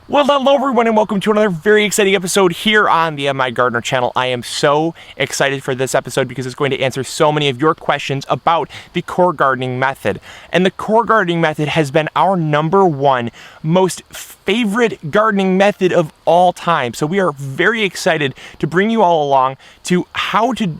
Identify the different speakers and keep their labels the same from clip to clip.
Speaker 1: Well, hello everyone and welcome to another very exciting episode here on the MIgardener channel. I am so excited for this episode because it's going to answer so many of your questions about the core gardening method. And the core gardening method has been our #1 most favorite gardening method of all time. So we are very excited to bring you all along to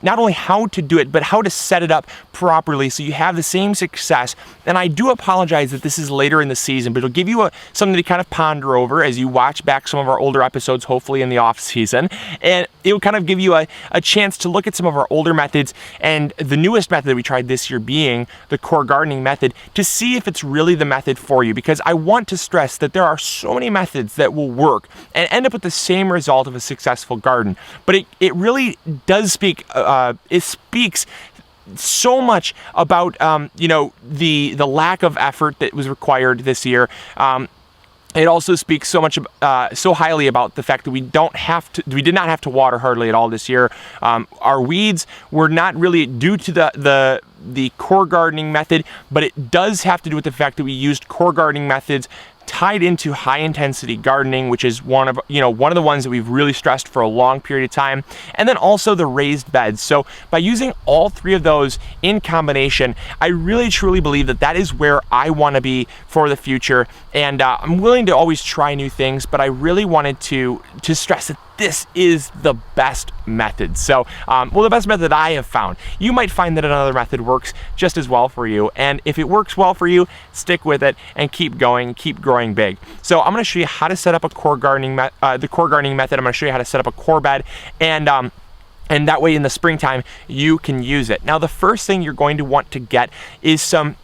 Speaker 1: not only how to do it, but how to set it up properly so you have the same success. And I do apologize that this is later in the season, but it'll give you something to kind of ponder over as you watch back some of our older episodes, hopefully in the off season. And it will kind of give you a chance to look at some of our older methods and the newest method that we tried this year being the core gardening method to see if it's really the method for you. Because I want to stress that there are so many methods that will work and end up with the same result of a successful garden. But it really does speak, it speaks so much about the lack of effort that was required this year. It also speaks so much, so highly about the fact that we did not have to water hardly at all this year. Our weeds were not really due to the core gardening method, but it does have to do with the fact that we used core gardening methods tied into high intensity gardening, which is one of the ones that we've really stressed for a long period of time. And then also the raised beds. So by using all three of those in combination, I really truly believe that that is where I want to be for the future. And I'm willing to always try new things, but I really wanted to stress that this is the best method. So, the best method I have found. You might find that another method works just as well for you. And if it works well for you, stick with it and keep going, keep growing big. So I'm going to show you how to set up a core gardening method. I'm going to show you how to set up a core bed, and that way in the springtime you can use it. Now, the first thing you're going to want to get is some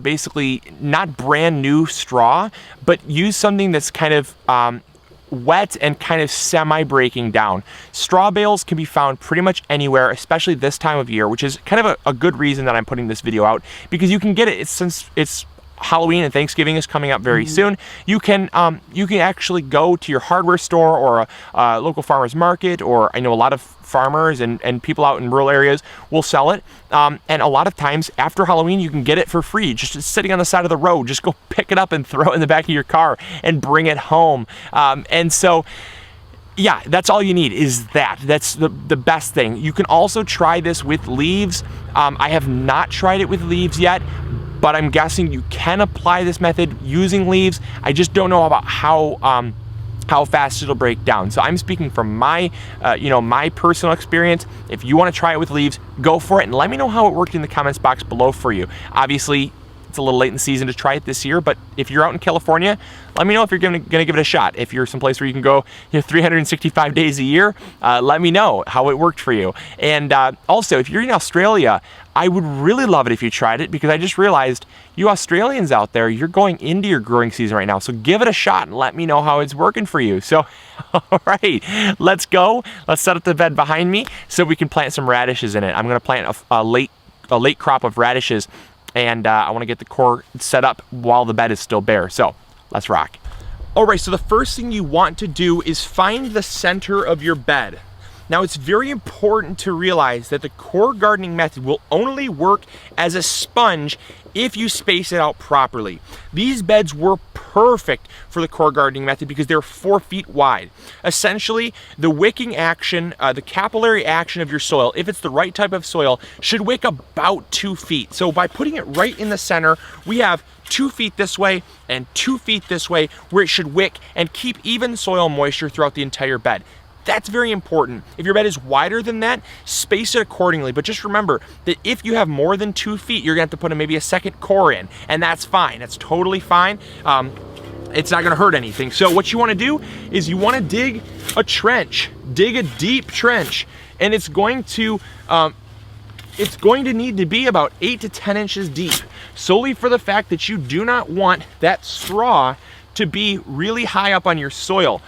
Speaker 1: basically not brand new straw, but use something that's kind of wet and kind of semi-breaking down. Straw bales can be found pretty much anywhere, especially this time of year, which is kind of a good reason that I'm putting this video out, because you can get it since it's Halloween and Thanksgiving is coming up very soon. You can actually go to your hardware store or a local farmer's market, or I know a lot of farmers and people out in rural areas will sell it. And a lot of times after Halloween, you can get it for free, just sitting on the side of the road. Just go pick it up and throw it in the back of your car and bring it home. And so, yeah, that's all you need is that. That's the best thing. You can also try this with leaves. I have not tried it with leaves yet, but I'm guessing you can apply this method using leaves. I just don't know about how fast it'll break down. So I'm speaking from my personal experience. If you want to try it with leaves, go for it, and let me know how it worked in the comments box below for you. Obviously, it's a little late in the season to try it this year, but if you're out in California, let me know if you're gonna give it a shot. If you're someplace where you can go 365 days a year, let me know how it worked for you. And also, if you're in Australia, I would really love it if you tried it, because I just realized you Australians out there, you're going into your growing season right now. So give it a shot and let me know how it's working for you. So, all right, let's go. Let's set up the bed behind me so we can plant some radishes in it. I'm gonna plant a late crop of radishes, and I want to get the core set up while the bed is still bare. So let's rock. All right, so the first thing you want to do is find the center of your bed. Now, it's very important to realize that the core gardening method will only work as a sponge if you space it out properly. These beds were perfect for the core gardening method because they're 4 feet wide. Essentially, the wicking action, the capillary action of your soil, if it's the right type of soil, should wick about 2 feet. So by putting it right in the center, we have 2 feet this way and 2 feet this way, where it should wick and keep even soil moisture throughout the entire bed. That's very important. If your bed is wider than that, space it accordingly. But just remember that if you have more than 2 feet, you're gonna have to put maybe a second core in, and that's fine. That's totally fine. It's not gonna hurt anything. So what you wanna do is you wanna dig a trench, dig a deep trench, and it's going to need to be about 8 to 10 inches deep, solely for the fact that you do not want that straw to be really high up on your soil.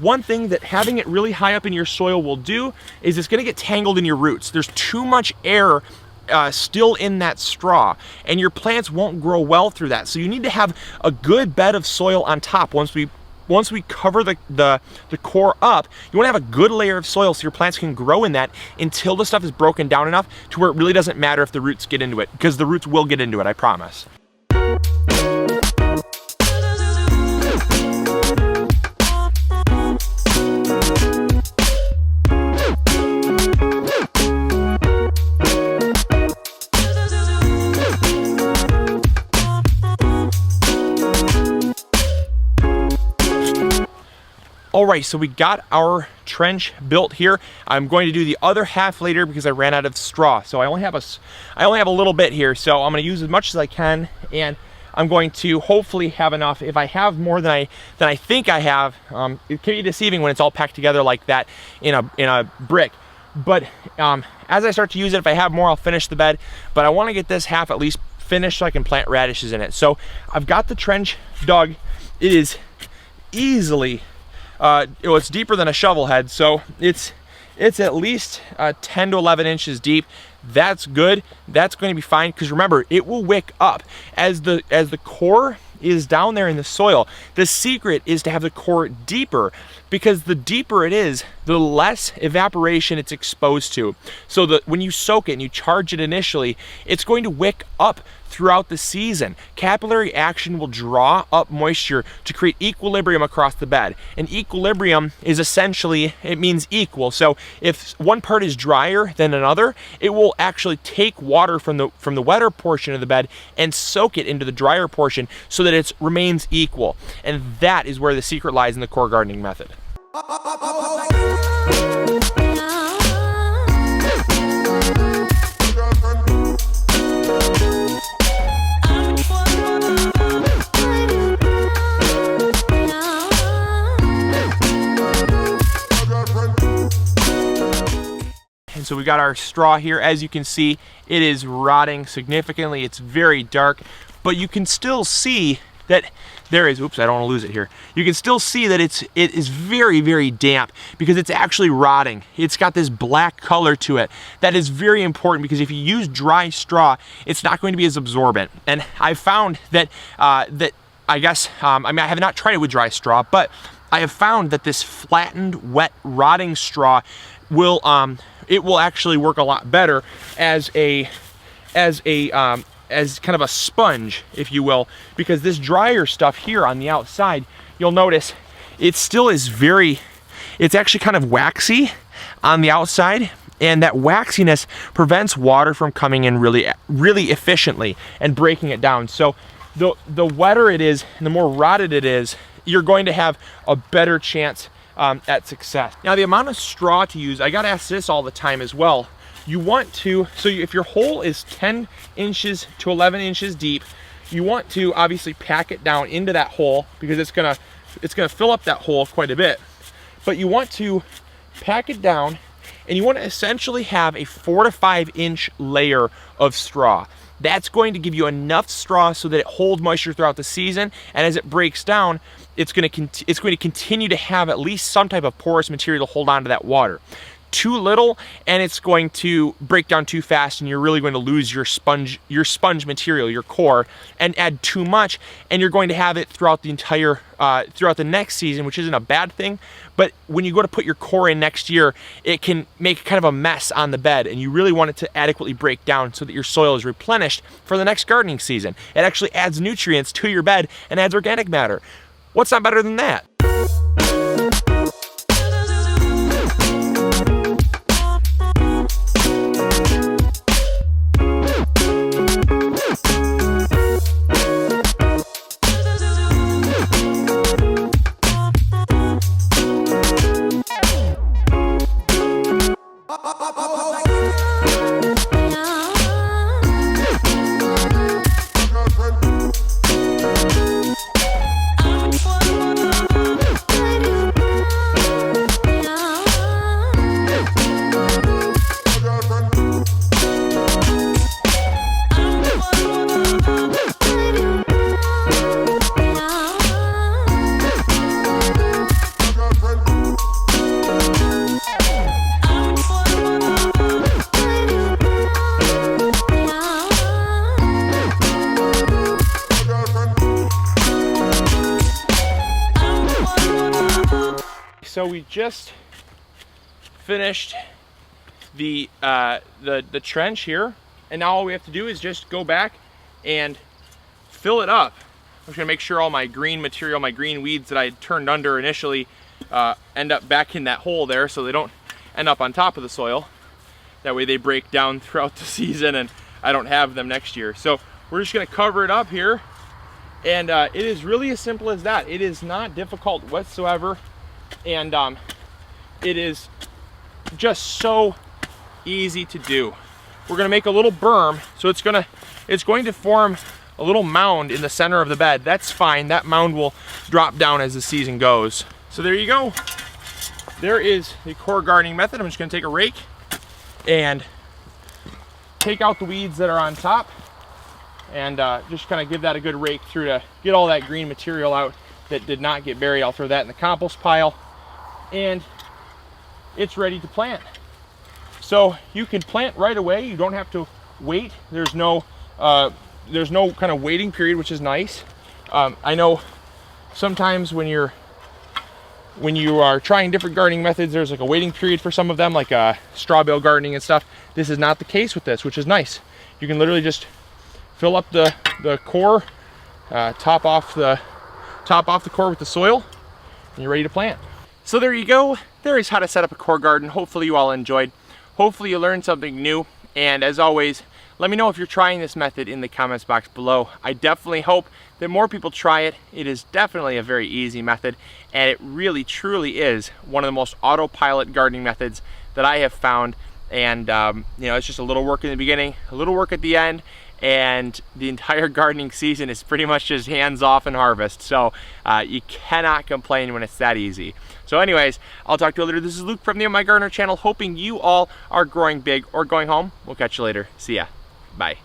Speaker 1: One thing that having it really high up in your soil will do is it's gonna get tangled in your roots. There's too much air still in that straw, and your plants won't grow well through that. So you need to have a good bed of soil on top. Once we cover the core up, you want to have a good layer of soil so your plants can grow in that until the stuff is broken down enough to where it really doesn't matter if the roots get into it, because the roots will get into it, I promise. All right, so we got our trench built here. I'm going to do the other half later because I ran out of straw. So I only have a little bit here. So I'm going to use as much as I can, and I'm going to hopefully have enough. If I have more than I think I have, it can be deceiving when it's all packed together like that in a brick. But as I start to use it, if I have more, I'll finish the bed. But I want to get this half at least finished so I can plant radishes in it. So I've got the trench dug. It is easily, it's deeper than a shovel head, so it's at least 10 to 11 inches deep. That's good. That's going to be fine, because remember, it will wick up as the core is down there in the soil. The secret is to have the core deeper, because the deeper it is, the less evaporation it's exposed to. So that when you soak it and you charge it initially, it's going to wick up throughout the season. Capillary action will draw up moisture to create equilibrium across the bed. And equilibrium is essentially, it means equal. So if one part is drier than another, it will actually take water from the wetter portion of the bed and soak it into the drier portion so that it remains equal. And that is where the secret lies in the core gardening method. And so we got our straw here. As you can see, it is rotting significantly. It's very dark, but you can still see that there is, oops, I don't want to lose it here. You can still see that it is very, very damp, because it's actually rotting. It's got this black color to it. That is very important, because if you use dry straw, it's not going to be as absorbent. And I found that, I mean, I have not tried it with dry straw, but I have found that this flattened, wet, rotting straw will, it will actually work a lot better as kind of a sponge, if you will, because this drier stuff here on the outside, you'll notice it still is it's actually kind of waxy on the outside, and that waxiness prevents water from coming in really, really efficiently and breaking it down. So the wetter it is and the more rotted it is, you're going to have a better chance at success. Now, the amount of straw to use, I got asked this all the time as well. You want to, so if your hole is 10 inches to 11 inches deep, you want to obviously pack it down into that hole, because it's gonna fill up that hole quite a bit. But you want to pack it down, and you want to essentially have a 4 to 5 inch layer of straw. That's going to give you enough straw so that it holds moisture throughout the season, and as it breaks down, it's going to continue to have at least some type of porous material to hold on to that water. Too little, and it's going to break down too fast, and you're really going to lose your sponge material, your core. And add too much, and you're going to have it throughout the entire throughout the next season, which isn't a bad thing. But when you go to put your core in next year, it can make kind of a mess on the bed, and you really want it to adequately break down so that your soil is replenished for the next gardening season. It actually adds nutrients to your bed and adds organic matter. What's not better than that? So we just finished the trench here, and now all we have to do is just go back and fill it up. I'm just gonna make sure all my green material, my green weeds that I had turned under initially, end up back in that hole there, so they don't end up on top of the soil. That way they break down throughout the season and I don't have them next year. So we're just gonna cover it up here, and it is really as simple as that. It is not difficult whatsoever And it is just so easy to do. We're gonna make a little berm, so it's going to form a little mound in the center of the bed. That's fine, that mound will drop down as the season goes. So there you go. There is the core gardening method. I'm just gonna take a rake and take out the weeds that are on top and just kind of give that a good rake through to get all that green material out that did not get buried. I'll throw that in the compost pile, and it's ready to plant. So you can plant right away. You don't have to wait. There's no kind of waiting period, which is nice. I know sometimes when you are trying different gardening methods, there's like a waiting period for some of them, like straw bale gardening and stuff. This is not the case with this, which is nice. You can literally just fill up the core, top off the core with the soil, and you're ready to plant. So there you go. There is how to set up a core garden. Hopefully you all enjoyed. Hopefully you learned something new. And as always, let me know if you're trying this method in the comments box below. I definitely hope that more people try it. It is definitely a very easy method, and it really truly is one of the most autopilot gardening methods that I have found. And you know, it's just a little work in the beginning, a little work at the end, and the entire gardening season is pretty much just hands off and harvest. So you cannot complain when it's that easy. So anyways, I'll talk to you later. This is Luke from the MIgardener channel, hoping you all are growing big or going home. We'll catch you later. See ya. Bye.